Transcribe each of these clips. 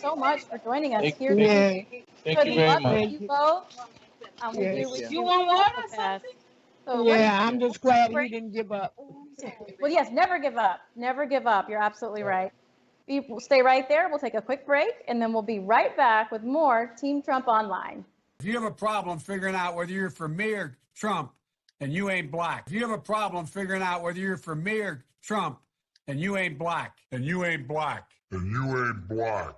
so much for joining us here you. today. Thank you very much. Good luck with you both. We'll Yes. be with You want water or fast. something? So Yeah, I'm just glad he didn't give up. well, yes, never give up. Never give up. You're absolutely right. We'll stay right there. We'll take a quick break, and then we'll be right back with more Team Trump Online. If you have a problem figuring out whether you're for me or Trump and you ain't black, if you have a problem figuring out whether you're for me or Trump and you ain't black, and you ain't black, and you ain't black.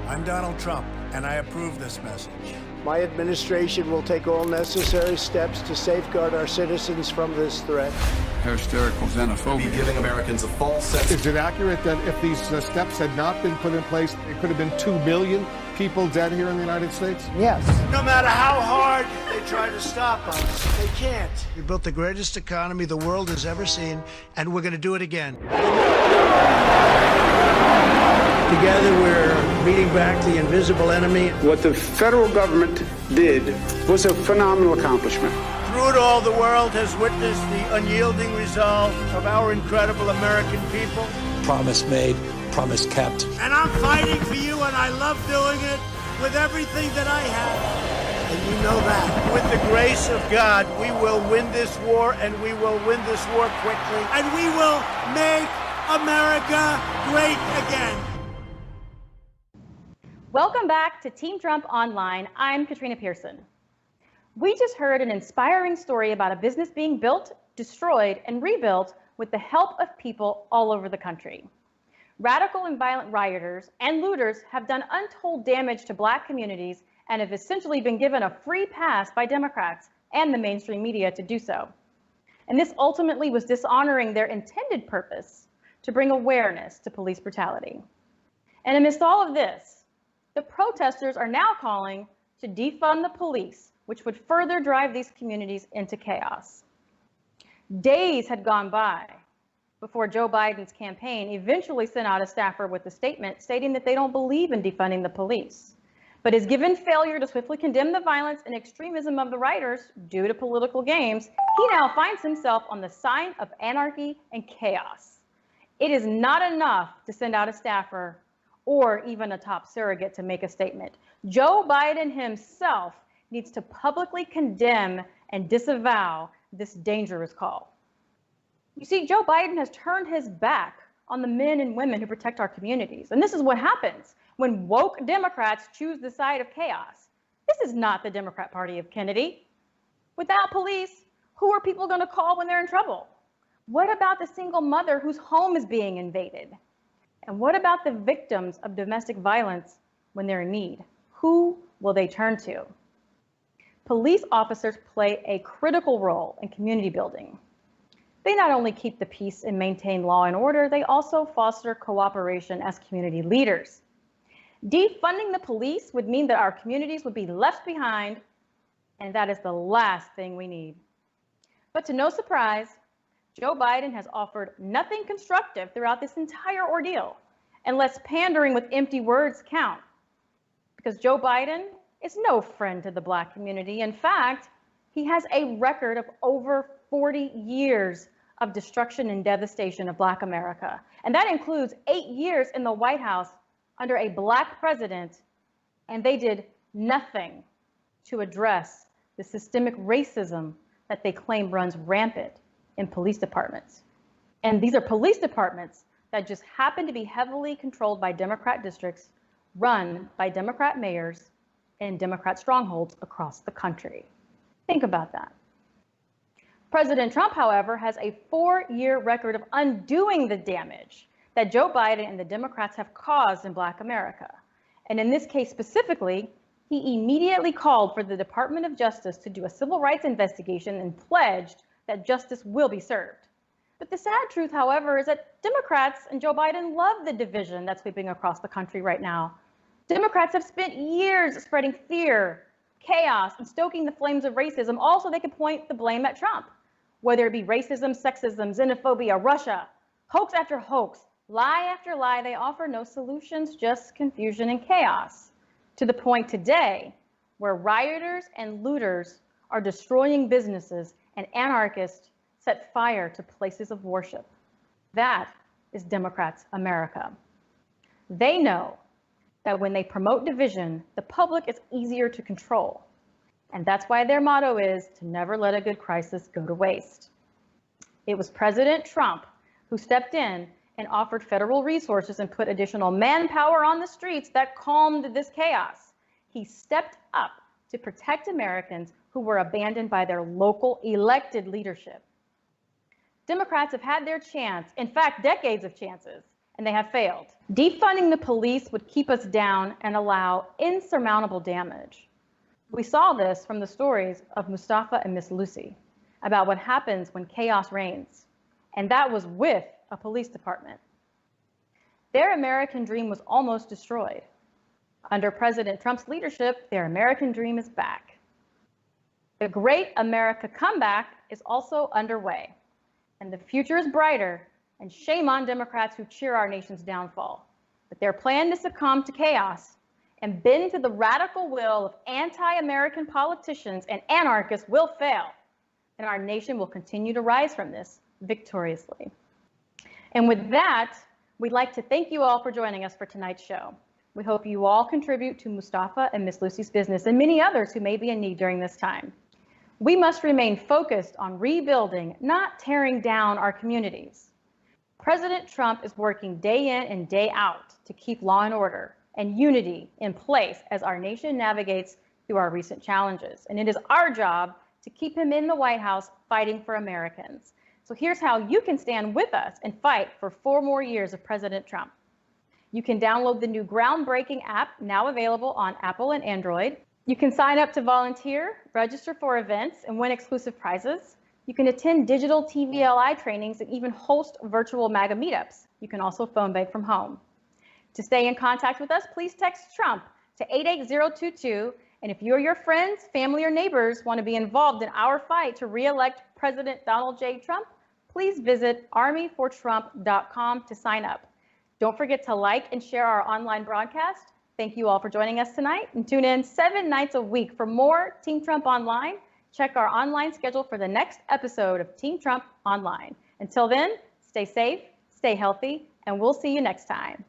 I'm Donald Trump, and I approve this message. My administration will take all necessary steps to safeguard our citizens from this threat. hysterical xenophobia. Be giving Americans a false sense. Is it accurate that if these steps had not been put in place, it could have been 2 million people dead here in the United States? Yes. No matter how hard they try to stop us, they can't. We built the greatest economy the world has ever seen, and we're going to do it again. Together, we're beating back the invisible enemy. What the federal government did was a phenomenal accomplishment. Through it all, the world has witnessed the unyielding resolve of our incredible American people. Promise made, promise kept. And I'm fighting for you, and I love doing it with everything that I have. And you know that. With the grace of God, we will win this war, and we will win this war quickly. And we will make America great again. Welcome back to Team Trump Online. I'm Katrina Pierson. We just heard an inspiring story about a business being built, destroyed, and rebuilt with the help of people all over the country. Radical and violent rioters and looters have done untold damage to Black communities and have essentially been given a free pass by Democrats and the mainstream media to do so. And this ultimately was dishonoring their intended purpose to bring awareness to police brutality. And amidst all of this, the protesters are now calling to defund the police, which would further drive these communities into chaos. Days had gone by before Joe Biden's campaign eventually sent out a staffer with a statement stating that they don't believe in defunding the police. But his given failure to swiftly condemn the violence and extremism of the rioters due to political games, he now finds himself on the side of anarchy and chaos. It is not enough to send out a staffer or even a top surrogate to make a statement. Joe Biden himself needs to publicly condemn and disavow this dangerous call. You see, Joe Biden has turned his back on the men and women who protect our communities. And this is what happens when woke Democrats choose the side of chaos. This is not the Democrat Party of Kennedy. Without police, who are people going to call when they're in trouble? What about the single mother whose home is being invaded? And what about the victims of domestic violence when they're in need? Who will they turn to? Police officers play a critical role in community building. They not only keep the peace and maintain law and order, they also foster cooperation as community leaders. Defunding the police would mean that our communities would be left behind, and that is the last thing we need. But to no surprise, Joe Biden has offered nothing constructive throughout this entire ordeal, unless pandering with empty words count. Because Joe Biden is no friend to the Black community. In fact, he has a record of over 40 years of destruction and devastation of Black America. And that includes 8 years in the White House under a Black president, and they did nothing to address the systemic racism that they claim runs rampant in police departments. And these are police departments that just happen to be heavily controlled by Democrat districts run by Democrat mayors in Democrat strongholds across the country. Think about that. President Trump, however, has a 4-year record of undoing the damage that Joe Biden and the Democrats have caused in Black America. And in this case specifically, he immediately called for the Department of Justice to do a civil rights investigation and pledged that justice will be served. But the sad truth, however, is that Democrats and Joe Biden love the division that's sweeping across the country right now. Democrats have spent years spreading fear, chaos, and stoking the flames of racism, all so they could point the blame at Trump. Whether it be racism, sexism, xenophobia, Russia, hoax after hoax, lie after lie, they offer no solutions, just confusion and chaos. To the point today where rioters and looters are destroying businesses and anarchists set fire to places of worship. That is Democrats' America. They know that when they promote division, the public is easier to control. And that's why their motto is to never let a good crisis go to waste. It was President Trump who stepped in and offered federal resources and put additional manpower on the streets that calmed this chaos. He stepped up to protect Americans who were abandoned by their local elected leadership. Democrats have had their chance, in fact, decades of chances, and they have failed. Defunding the police would keep us down and allow insurmountable damage. We saw this from the stories of Mustafa and Miss Lucy about what happens when chaos reigns, and that was with a police department. Their American dream was almost destroyed. Under President Trump's leadership, their American dream is back. The Great America Comeback is also underway, and the future is brighter, and shame on Democrats who cheer our nation's downfall. But their plan to succumb to chaos and bend to the radical will of anti-American politicians and anarchists will fail, and our nation will continue to rise from this victoriously. And with that, we'd like to thank you all for joining us for tonight's show. We hope you all contribute to Mustafa and Miss Lucy's business and many others who may be in need during this time. We must remain focused on rebuilding, not tearing down our communities. President Trump is working day in and day out to keep law and order and unity in place as our nation navigates through our recent challenges. And it is our job to keep him in the White House fighting for Americans. So here's how you can stand with us and fight for 4 more years of President Trump. You can download the new groundbreaking app now available on Apple and Android. You can sign up to volunteer, register for events, and win exclusive prizes. You can attend digital TVLI trainings and even host virtual MAGA meetups. You can also phone bank from home. To stay in contact with us, please text Trump to 88022. And if you or your friends, family, or neighbors want to be involved in our fight to re-elect President Donald J. Trump, please visit armyfortrump.com to sign up. Don't forget to like and share our online broadcast. Thank you all for joining us tonight, and tune in 7 nights a week for more Team Trump Online. Check our online schedule for the next episode of Team Trump Online. Until then, stay safe, stay healthy, and we'll see you next time.